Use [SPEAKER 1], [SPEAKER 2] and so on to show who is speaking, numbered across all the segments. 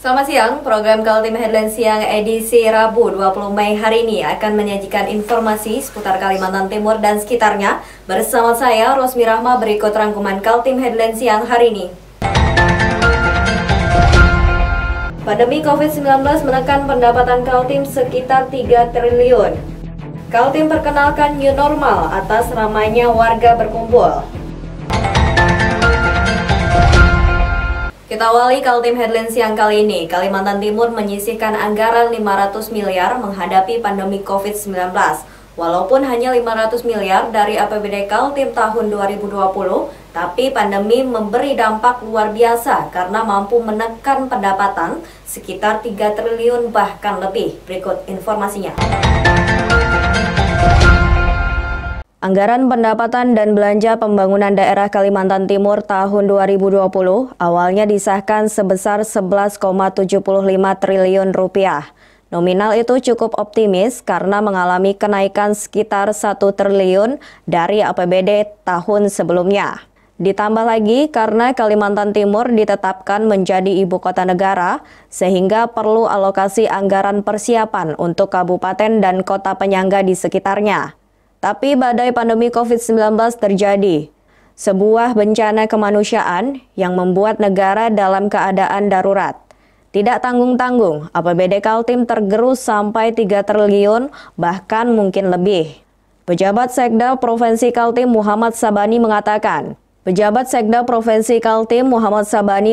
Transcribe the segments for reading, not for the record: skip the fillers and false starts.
[SPEAKER 1] Selamat siang, program Kaltim Headline Siang edisi Rabu 20 Mei hari ini akan menyajikan informasi seputar Kalimantan Timur dan sekitarnya. Bersama saya, Rosmi Rahma, berikut rangkuman Kaltim Headline Siang hari ini. Pandemi COVID-19 menekan pendapatan Kaltim sekitar 3 triliun. Kaltim perkenalkan new normal atas ramainya warga berkumpul. Kita awali Kaltim Headline Siang kali ini. Kalimantan Timur menyisihkan anggaran 500 miliar menghadapi pandemi COVID-19. Walaupun hanya 500 miliar dari APBD Kaltim tahun 2020, tapi pandemi memberi dampak luar biasa karena mampu menekan pendapatan sekitar 3 triliun bahkan lebih. Berikut informasinya. Anggaran pendapatan dan belanja pembangunan daerah Kalimantan Timur tahun 2020 awalnya disahkan sebesar 11,75 triliun rupiah. Nominal itu cukup optimis karena mengalami kenaikan sekitar 1 triliun dari APBD tahun sebelumnya. Ditambah lagi karena Kalimantan Timur ditetapkan menjadi ibu kota negara, sehingga perlu alokasi anggaran persiapan untuk kabupaten dan kota penyangga di sekitarnya. Tapi badai pandemi COVID-19 terjadi, sebuah bencana kemanusiaan yang membuat negara dalam keadaan darurat. Tidak tanggung-tanggung, APBD Kaltim tergerus sampai 3 triliun, bahkan mungkin lebih. Pejabat Sekda Provinsi Kaltim Muhammad Sabani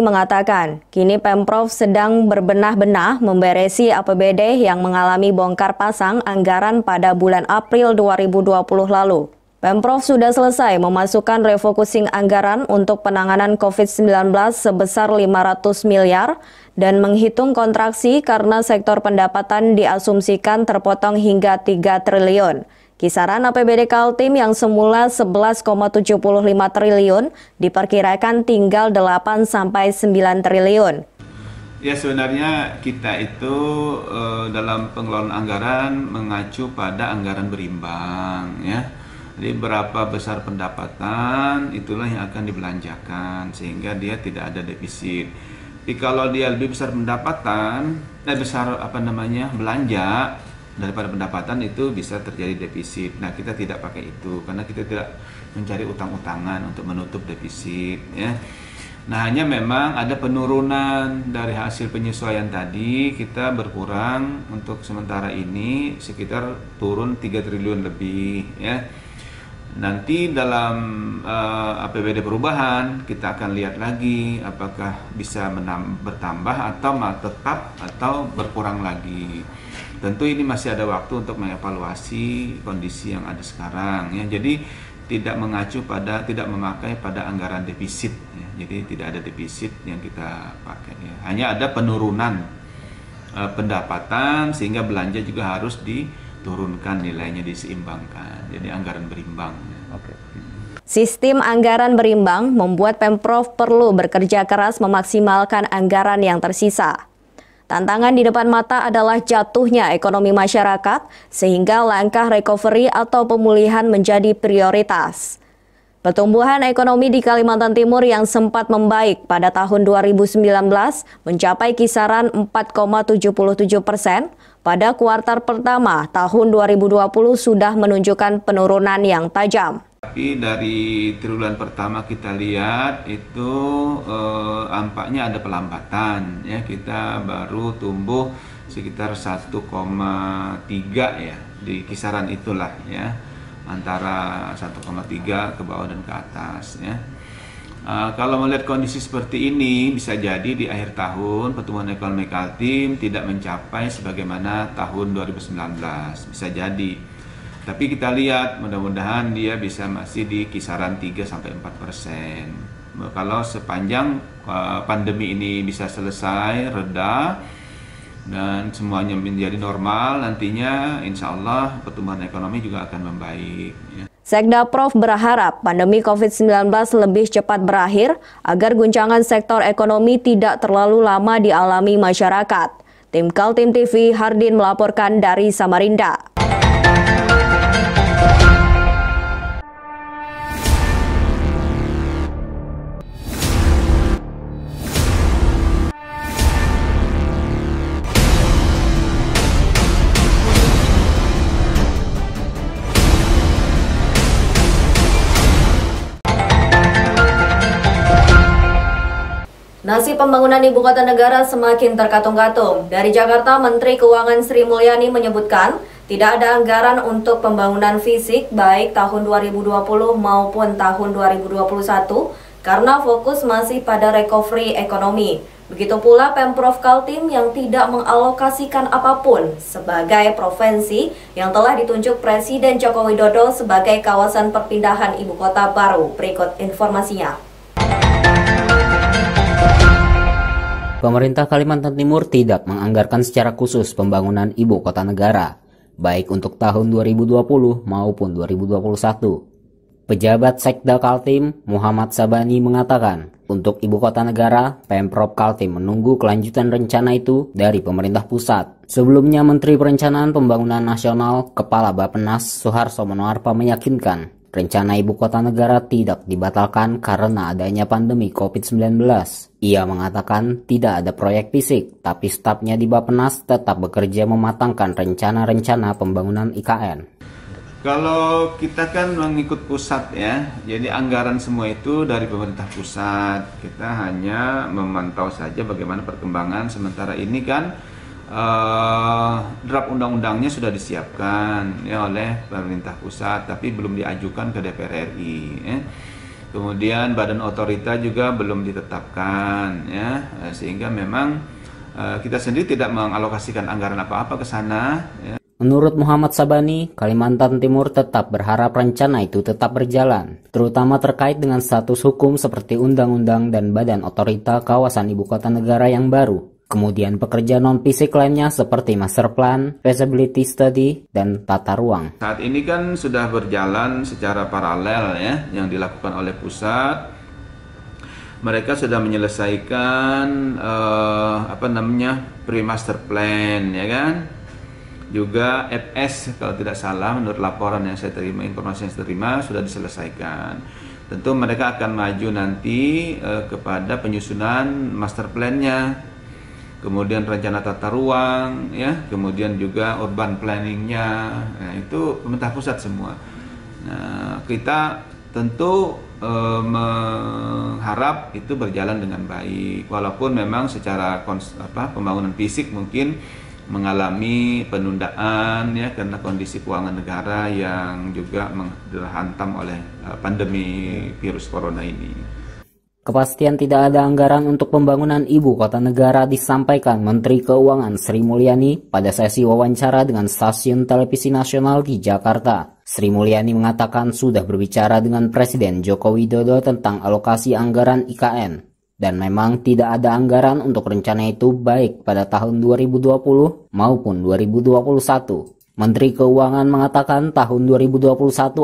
[SPEAKER 1] mengatakan, kini Pemprov sedang berbenah-benah memberesi APBD yang mengalami bongkar pasang anggaran pada bulan April 2020 lalu. Pemprov sudah selesai memasukkan refocusing anggaran untuk penanganan COVID-19 sebesar 500 miliar dan menghitung kontraksi karena sektor pendapatan diasumsikan terpotong hingga 3 triliun. Kisaran APBD Kaltim yang semula 11,75 triliun diperkirakan tinggal 8 sampai 9 triliun.
[SPEAKER 2] Ya, sebenarnya kita itu dalam pengelolaan anggaran mengacu pada anggaran berimbang, ya. Jadi berapa besar pendapatan itulah yang akan dibelanjakan sehingga dia tidak ada defisit. Tapi kalau dia lebih besar pendapatan, belanja daripada pendapatan, itu bisa terjadi defisit. Nah, kita tidak pakai itu karena kita tidak mencari utang-utangan untuk menutup defisit, ya. Nah, hanya memang ada penurunan dari hasil penyesuaian tadi, kita berkurang untuk sementara ini sekitar turun 3 triliun lebih, ya. Nanti dalam APBD perubahan kita akan lihat lagi apakah bisa bertambah atau tetap atau berkurang lagi. Tentu ini masih ada waktu untuk mengevaluasi kondisi yang ada sekarang, ya. Jadi tidak memakai pada anggaran defisit, ya. Jadi tidak ada defisit yang kita pakai, ya. Hanya ada penurunan pendapatan sehingga belanja juga harus diturunkan, nilainya diseimbangkan. Jadi anggaran berimbang.
[SPEAKER 1] Oke. Sistem anggaran berimbang membuat Pemprov perlu bekerja keras memaksimalkan anggaran yang tersisa. Tantangan di depan mata adalah jatuhnya ekonomi masyarakat, sehingga langkah recovery atau pemulihan menjadi prioritas. Pertumbuhan ekonomi di Kalimantan Timur yang sempat membaik pada tahun 2019 mencapai kisaran 4,77%, pada kuartal pertama tahun 2020 sudah menunjukkan penurunan yang tajam.
[SPEAKER 2] Tapi dari triwulan pertama kita lihat itu nampaknya ada pelambatan, ya. Kita baru tumbuh sekitar 1,3, ya, di kisaran itulah, ya, antara 1,3 ke bawah dan ke atas, ya. Kalau melihat kondisi seperti ini, bisa jadi di akhir tahun pertumbuhan ekonomi Kaltim tidak mencapai sebagaimana tahun 2019, bisa jadi. Tapi kita lihat, mudah-mudahan dia bisa masih di kisaran 3-4%. Kalau sepanjang pandemi ini bisa selesai, reda, dan semuanya menjadi normal, nantinya insya Allah pertumbuhan ekonomi juga akan membaik, ya.
[SPEAKER 1] Sekda Prof berharap pandemi COVID-19 lebih cepat berakhir agar guncangan sektor ekonomi tidak terlalu lama dialami masyarakat. Tim Kaltim TV, Hardin melaporkan dari Samarinda. Nasib pembangunan ibu kota negara semakin terkatung-katung. Dari Jakarta, Menteri Keuangan Sri Mulyani menyebutkan tidak ada anggaran untuk pembangunan fisik baik tahun 2020 maupun tahun 2021 karena fokus masih pada recovery ekonomi. Begitu pula Pemprov Kaltim yang tidak mengalokasikan apapun sebagai provinsi yang telah ditunjuk Presiden Joko Widodo sebagai kawasan perpindahan ibu kota baru. Berikut informasinya.
[SPEAKER 3] Pemerintah Kalimantan Timur tidak menganggarkan secara khusus pembangunan ibu kota negara, baik untuk tahun 2020 maupun 2021. Pejabat Sekda Kaltim, Muhammad Sabani mengatakan, untuk ibu kota negara, Pemprov Kaltim menunggu kelanjutan rencana itu dari pemerintah pusat. Sebelumnya, Menteri Perencanaan Pembangunan Nasional, Kepala Bappenas Suharso Monoarfa meyakinkan, rencana ibu kota negara tidak dibatalkan karena adanya pandemi COVID-19. Ia mengatakan tidak ada proyek fisik, tapi stafnya di Bappenas tetap bekerja mematangkan rencana-rencana pembangunan IKN.
[SPEAKER 2] Kalau kita kan mengikut pusat ya, jadi anggaran semua itu dari pemerintah pusat. Kita hanya memantau saja bagaimana perkembangan. Sementara ini kan draft undang-undangnya sudah disiapkan ya oleh pemerintah pusat, tapi belum diajukan ke DPR RI. Ya. Kemudian badan otorita juga belum ditetapkan, ya, sehingga memang kita sendiri tidak mengalokasikan anggaran apa-apa ke sana. Ya.
[SPEAKER 3] Menurut Muhammad Sabani, Kalimantan Timur tetap berharap rencana itu tetap berjalan, terutama terkait dengan status hukum seperti undang-undang dan badan otorita kawasan ibu kota negara yang baru. Kemudian pekerjaan non-fisik lainnya seperti master plan, feasibility study, dan tata ruang.
[SPEAKER 2] Saat ini kan sudah berjalan secara paralel ya, yang dilakukan oleh pusat. Mereka sudah menyelesaikan pre-master plan ya kan. Juga FS kalau tidak salah menurut laporan yang saya terima, informasi yang saya terima sudah diselesaikan. Tentu mereka akan maju nanti kepada penyusunan master plan-nya, kemudian rencana tata ruang, ya, kemudian juga urban planning-nya. Nah, itu pemerintah pusat semua. Nah, kita tentu mengharap itu berjalan dengan baik, walaupun memang secara pembangunan fisik mungkin mengalami penundaan ya karena kondisi keuangan negara yang juga dihantam oleh pandemi virus corona ini.
[SPEAKER 3] Kepastian tidak ada anggaran untuk pembangunan ibu kota negara disampaikan Menteri Keuangan Sri Mulyani pada sesi wawancara dengan stasiun televisi nasional di Jakarta. Sri Mulyani mengatakan sudah berbicara dengan Presiden Joko Widodo tentang alokasi anggaran IKN. Dan memang tidak ada anggaran untuk rencana itu baik pada tahun 2020 maupun 2021. Menteri Keuangan mengatakan tahun 2021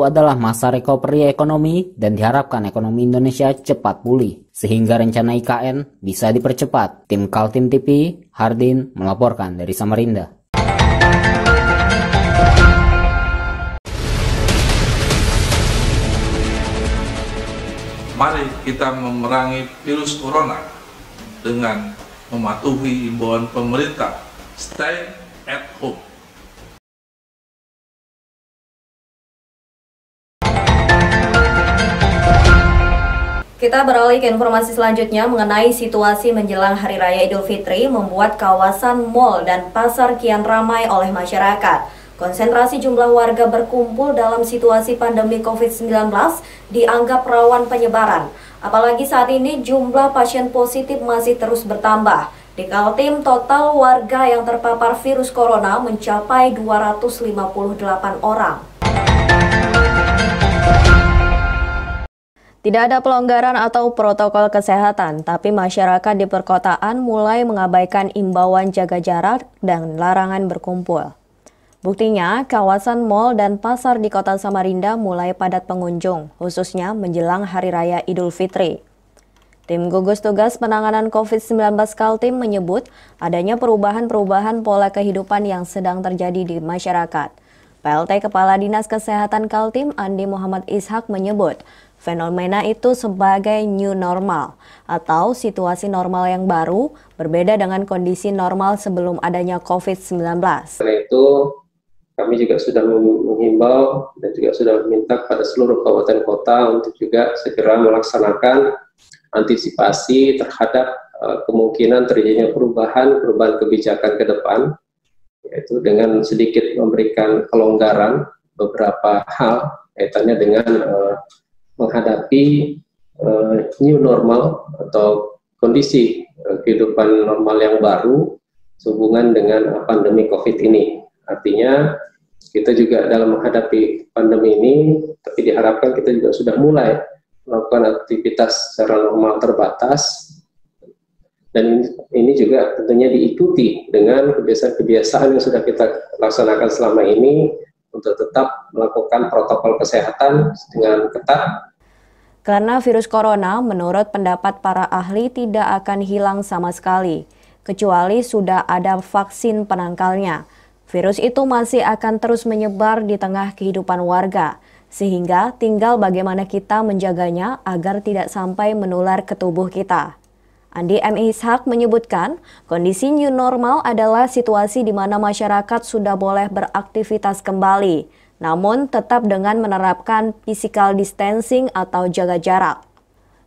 [SPEAKER 3] adalah masa recovery ekonomi dan diharapkan ekonomi Indonesia cepat pulih, sehingga rencana IKN bisa dipercepat. Tim Kaltim TV, Hardin melaporkan dari Samarinda.
[SPEAKER 4] Mari kita memerangi virus corona dengan mematuhi imbauan pemerintah, stay at home.
[SPEAKER 1] Kita beralih ke informasi selanjutnya mengenai situasi menjelang Hari Raya Idul Fitri membuat kawasan mal dan pasar kian ramai oleh masyarakat. Konsentrasi jumlah warga berkumpul dalam situasi pandemi COVID-19 dianggap rawan penyebaran. Apalagi saat ini jumlah pasien positif masih terus bertambah. Di Kaltim, total warga yang terpapar virus corona mencapai 258 orang. Tidak ada pelonggaran atau protokol kesehatan, tapi masyarakat di perkotaan mulai mengabaikan imbauan jaga jarak dan larangan berkumpul. Buktinya, kawasan mal dan pasar di kota Samarinda mulai padat pengunjung, khususnya menjelang Hari Raya Idul Fitri. Tim gugus tugas penanganan COVID-19 Kaltim menyebut adanya perubahan-perubahan pola kehidupan yang sedang terjadi di masyarakat. PLT Kepala Dinas Kesehatan Kaltim, Andi Muhammad Ishak menyebut, fenomena itu sebagai new normal atau situasi normal yang baru, berbeda dengan kondisi normal sebelum adanya COVID-19.
[SPEAKER 5] Karena itu, kami juga sudah menghimbau dan juga sudah meminta kepada seluruh kabupaten kota untuk juga segera melaksanakan antisipasi terhadap kemungkinan terjadinya perubahan kebijakan ke depan, yaitu dengan sedikit memberikan kelonggaran beberapa hal kaitannya dengan menghadapi new normal atau kondisi kehidupan normal yang baru sehubungan dengan pandemi COVID ini. Artinya kita juga dalam menghadapi pandemi ini, tapi diharapkan kita juga sudah mulai melakukan aktivitas secara normal terbatas, dan ini juga tentunya diikuti dengan kebiasaan-kebiasaan yang sudah kita laksanakan selama ini untuk tetap melakukan protokol kesehatan dengan ketat.
[SPEAKER 1] Karena virus corona, menurut pendapat para ahli, tidak akan hilang sama sekali, kecuali sudah ada vaksin penangkalnya. Virus itu masih akan terus menyebar di tengah kehidupan warga, sehingga tinggal bagaimana kita menjaganya agar tidak sampai menular ke tubuh kita. Andi M. Ishak menyebutkan, kondisi new normal adalah situasi di mana masyarakat sudah boleh beraktivitas kembali, namun tetap dengan menerapkan physical distancing atau jaga jarak.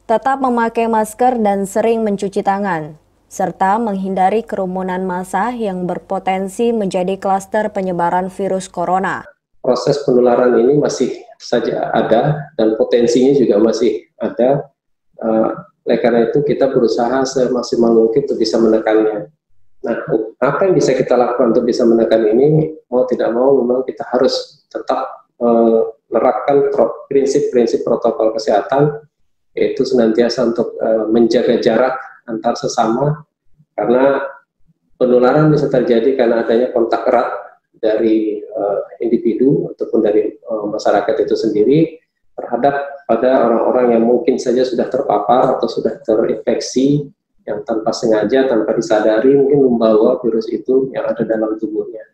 [SPEAKER 1] Tetap memakai masker dan sering mencuci tangan, serta menghindari kerumunan massa yang berpotensi menjadi klaster penyebaran virus corona.
[SPEAKER 5] Proses penularan ini masih saja ada dan potensinya juga masih ada. Oleh karena itu kita berusaha semaksimal mungkin untuk bisa menekannya. Nah, apa yang bisa kita lakukan untuk bisa menekan ini? Mau tidak mau memang kita harus tetap menerapkan prinsip-prinsip protokol kesehatan, yaitu senantiasa untuk menjaga jarak antar sesama, karena penularan bisa terjadi karena adanya kontak erat dari individu ataupun dari masyarakat itu sendiri terhadap pada orang-orang yang mungkin saja sudah terpapar atau sudah terinfeksi yang tanpa sengaja, tanpa disadari mungkin membawa virus itu yang ada dalam tubuhnya.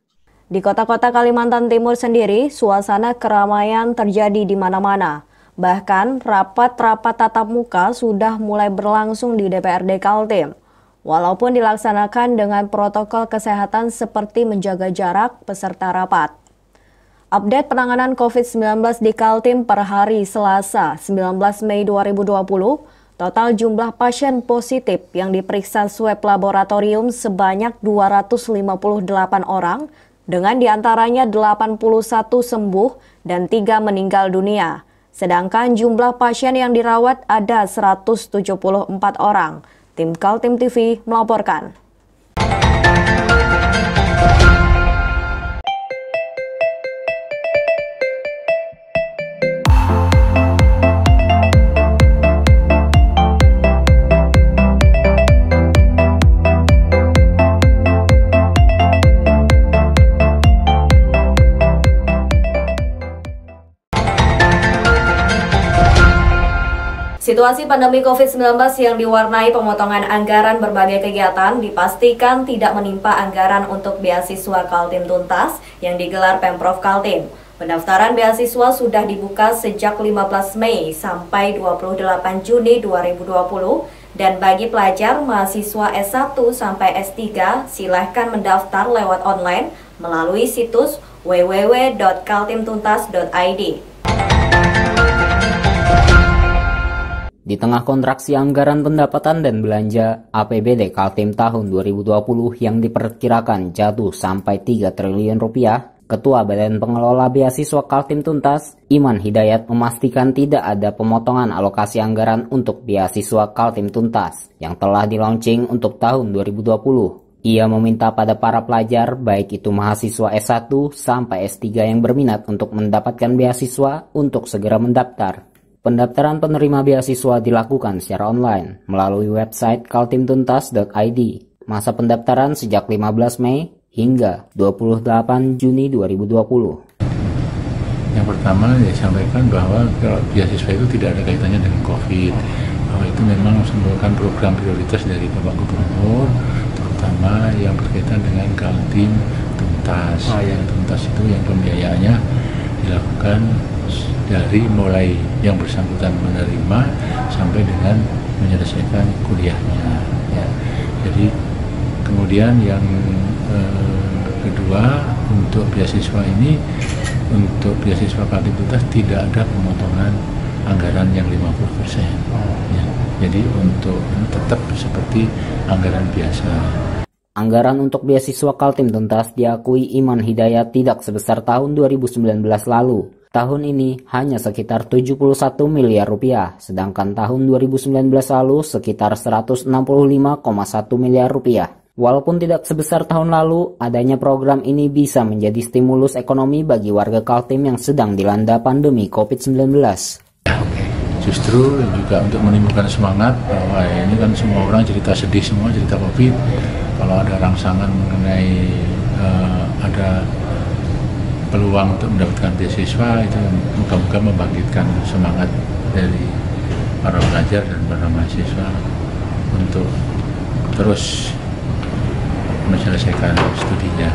[SPEAKER 1] Di kota-kota Kalimantan Timur sendiri, suasana keramaian terjadi di mana-mana. Bahkan rapat-rapat tatap muka sudah mulai berlangsung di DPRD Kaltim. Walaupun dilaksanakan dengan protokol kesehatan seperti menjaga jarak peserta rapat. Update penanganan COVID-19 di Kaltim per hari Selasa 19 Mei 2020, total jumlah pasien positif yang diperiksa swab laboratorium sebanyak 258 orang, dengan diantaranya 81 sembuh dan 3 meninggal dunia. Sedangkan jumlah pasien yang dirawat ada 174 orang. Tim Kaltim TV melaporkan. Situasi pandemi COVID-19 yang diwarnai pemotongan anggaran berbagai kegiatan dipastikan tidak menimpa anggaran untuk beasiswa Kaltim Tuntas yang digelar Pemprov Kaltim. Pendaftaran beasiswa sudah dibuka sejak 15 Mei sampai 28 Juni 2020 dan bagi pelajar mahasiswa S1 sampai S3 silahkan mendaftar lewat online melalui situs www.kaltimtuntas.id.
[SPEAKER 3] Di tengah kontraksi anggaran pendapatan dan belanja APBD Kaltim tahun 2020 yang diperkirakan jatuh sampai 3 triliun rupiah, Ketua Badan Pengelola Beasiswa Kaltim Tuntas, Iman Hidayat memastikan tidak ada pemotongan alokasi anggaran untuk beasiswa Kaltim Tuntas yang telah di-launching untuk tahun 2020. Ia meminta pada para pelajar, baik itu mahasiswa S1 sampai S3 yang berminat untuk mendapatkan beasiswa untuk segera mendaftar. Pendaftaran penerima beasiswa dilakukan secara online melalui website kaltimtuntas.id. Masa pendaftaran sejak 15 Mei hingga 28 Juni 2020.
[SPEAKER 6] Yang pertama disampaikan bahwa beasiswa itu tidak ada kaitannya dengan COVID. Bahwa itu memang merupakan program prioritas dari Bapak Gubernur, terutama yang berkaitan dengan Kaltim Tuntas. Tuntas itu yang pembiayaannya dilakukan dari mulai yang bersangkutan menerima sampai dengan menyelesaikan kuliahnya. Ya. Jadi kemudian yang kedua, untuk beasiswa ini, untuk beasiswa Kaltim Tuntas tidak ada pemotongan anggaran yang 50%. Ya. Jadi untuk tetap seperti anggaran biasa.
[SPEAKER 3] Anggaran untuk beasiswa Kaltim Tuntas diakui Iman Hidayat tidak sebesar tahun 2019 lalu. Tahun ini hanya sekitar 71 miliar rupiah, sedangkan tahun 2019 lalu sekitar 165,1 miliar rupiah. Walaupun tidak sebesar tahun lalu, adanya program ini bisa menjadi stimulus ekonomi bagi warga Kaltim yang sedang dilanda pandemi COVID-19.
[SPEAKER 6] Justru juga untuk menimbulkan semangat bahwa ini kan semua orang cerita sedih semua, cerita COVID. Kalau ada rangsangan mengenai ada peluang untuk mendapatkan beasiswa, itu moga-moga membangkitkan semangat dari para pelajar dan para mahasiswa untuk terus menyelesaikan studinya.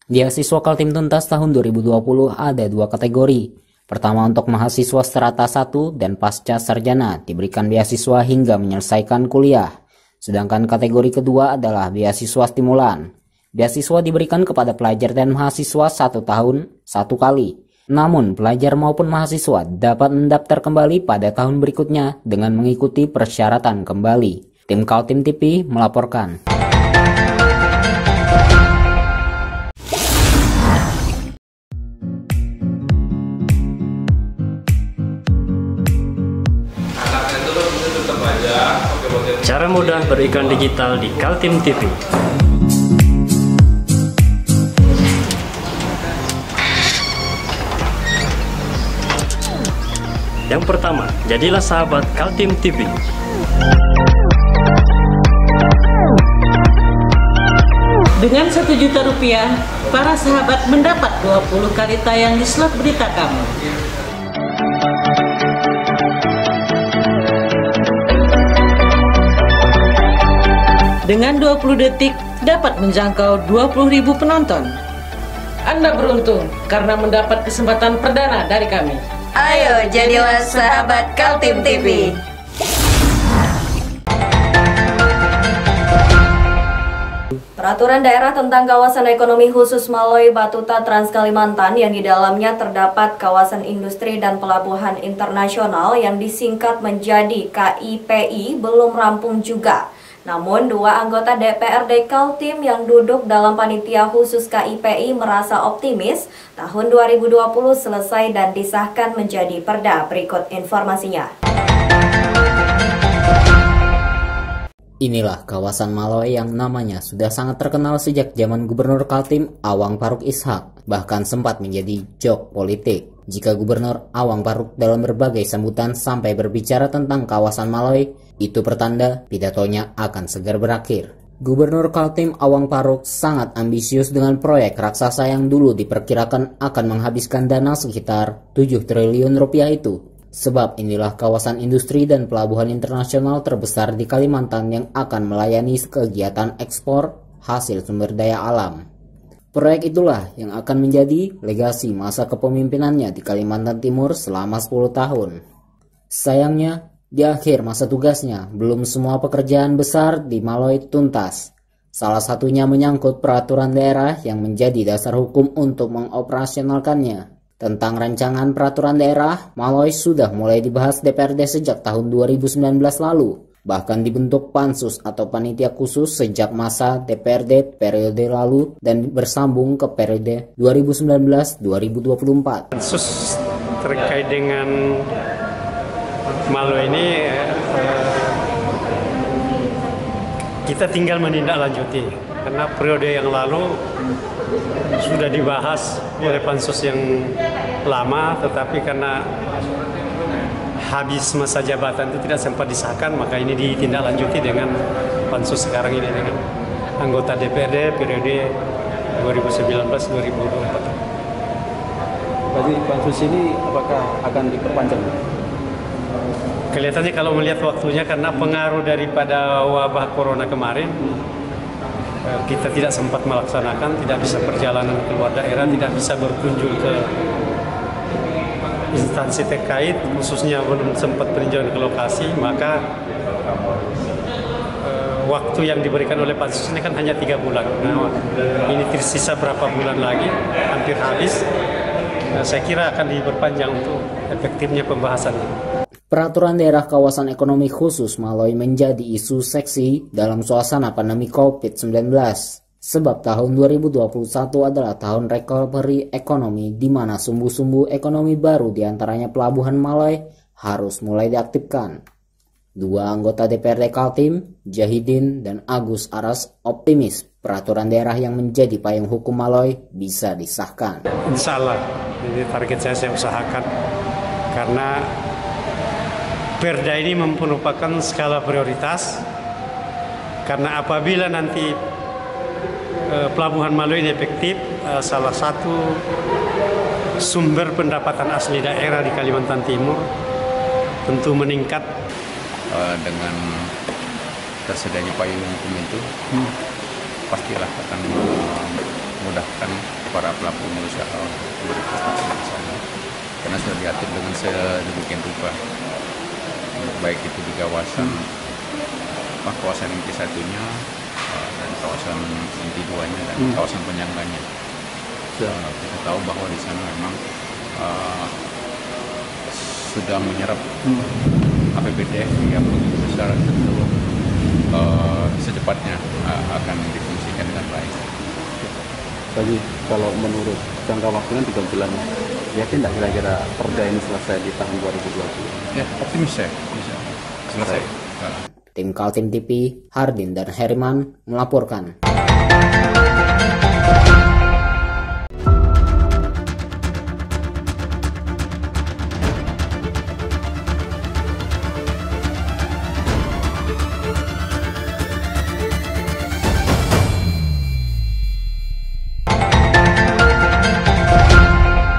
[SPEAKER 3] Beasiswa Kaltim Tuntas tahun 2020 ada 2 kategori. Pertama untuk mahasiswa strata 1 dan pasca sarjana diberikan beasiswa hingga menyelesaikan kuliah. Sedangkan kategori kedua adalah beasiswa stimulan. Beasiswa diberikan kepada pelajar dan mahasiswa 1 tahun 1 kali. Namun pelajar maupun mahasiswa dapat mendaftar kembali pada tahun berikutnya dengan mengikuti persyaratan kembali. Tim Kaltim TV melaporkan.
[SPEAKER 7] Cara mudah beriklan digital di Kaltim TV. Yang pertama, jadilah sahabat Kaltim TV.
[SPEAKER 8] Dengan Rp1.000.000, para sahabat mendapat 20 kali tayang di slot berita kamu. Dengan 20 detik dapat menjangkau 20.000 penonton. Anda beruntung karena mendapat kesempatan perdana dari kami.
[SPEAKER 1] Ayo jadilah sahabat Kaltim TV. Peraturan daerah tentang kawasan ekonomi khusus Maloy Batuta Trans Kalimantan yang di dalamnya terdapat kawasan industri dan pelabuhan internasional yang disingkat menjadi KIPI belum rampung juga. Namun, 2 anggota DPRD Kaltim yang duduk dalam panitia khusus KIPI merasa optimis tahun 2020 selesai dan disahkan menjadi perda. Berikut informasinya.
[SPEAKER 3] Inilah kawasan Maloy yang namanya sudah sangat terkenal sejak zaman Gubernur Kaltim Awang Faruk Ishak, bahkan sempat menjadi jok politik. Jika Gubernur Awang Faruk dalam berbagai sambutan sampai berbicara tentang kawasan Maloy, itu pertanda pidatonya akan segera berakhir. Gubernur Kaltim Awang Faruk sangat ambisius dengan proyek raksasa yang dulu diperkirakan akan menghabiskan dana sekitar 7 triliun rupiah itu. Sebab inilah kawasan industri dan pelabuhan internasional terbesar di Kalimantan yang akan melayani kegiatan ekspor hasil sumber daya alam. Proyek itulah yang akan menjadi legasi masa kepemimpinannya di Kalimantan Timur selama 10 tahun. Sayangnya, di akhir masa tugasnya, belum semua pekerjaan besar di Maloy tuntas. Salah satunya menyangkut peraturan daerah yang menjadi dasar hukum untuk mengoperasionalkannya. Tentang rancangan peraturan daerah, Maloy sudah mulai dibahas DPRD sejak tahun 2019 lalu. Bahkan dibentuk pansus atau panitia khusus sejak masa DPRD periode lalu dan bersambung ke periode 2019-2024.
[SPEAKER 7] Pansus terkait dengan Maloy ini kita tinggal menindaklanjuti karena periode yang lalu sudah dibahas oleh pansus yang lama, tetapi karena habis masa jabatan itu tidak sempat disahkan, maka ini ditindaklanjuti dengan pansus sekarang ini dengan anggota DPRD periode 2019-2024.
[SPEAKER 9] Berarti pansus ini apakah akan diperpanjang?
[SPEAKER 7] Kelihatannya kalau melihat waktunya karena pengaruh daripada wabah corona kemarin, kita tidak sempat melaksanakan, tidak bisa perjalanan keluar daerah, tidak bisa berkunjung ke instansi terkait, khususnya belum sempat peninjauan ke lokasi, maka waktu yang diberikan oleh pansus ini kan hanya 3 bulan. Nah, ini tersisa berapa bulan lagi, hampir habis. Saya kira akan diperpanjang untuk efektifnya pembahasan ini.
[SPEAKER 3] Peraturan daerah kawasan ekonomi khusus Maloy menjadi isu seksi dalam suasana pandemi COVID-19. Sebab tahun 2021 adalah tahun recovery ekonomi di mana sumbu-sumbu ekonomi baru diantaranya Pelabuhan Maloy harus mulai diaktifkan. Dua anggota DPRD Kaltim, Jahidin dan Agus Aras optimis peraturan daerah yang menjadi payung hukum Maloy bisa disahkan.
[SPEAKER 7] Insya Allah, ini target saya usahakan karena Perda ini merupakan skala prioritas karena apabila nanti Pelabuhan Maloy ini efektif, salah satu sumber pendapatan asli daerah di Kalimantan Timur tentu meningkat.
[SPEAKER 10] Dengan tersedianya payung hukum itu pastilah akan memudahkan para pelaku usaha berinvestasi di sana karena sudah diatur dengan sedemikian rupa, baik itu di kawasan inti satunya dan kawasan inti duanya dan kawasan penyangganya. Kita tahu bahwa di sana memang sudah menyerap APBD yang begitu besar, tentu secepatnya akan difungsikan dengan baik.
[SPEAKER 9] Jadi kalau menurut jangka waktunya 3 bulan, yakin tidak kira-kira perda ini selesai di tahun 2020?
[SPEAKER 10] Ya, optimis saya bisa selesai.
[SPEAKER 3] Tim Kaltim TV, Hardin dan Herman melaporkan.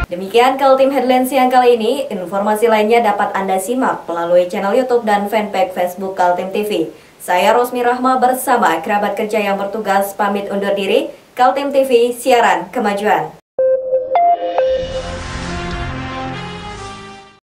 [SPEAKER 1] Demikian Kaltim Headlines siang kali ini. Informasi lainnya dapat Anda simak melalui channel YouTube dan fanpage Facebook Kaltim TV. Saya Rosmi Rahma bersama kerabat kerja yang bertugas pamit undur diri. Kaltim TV, siaran kemajuan.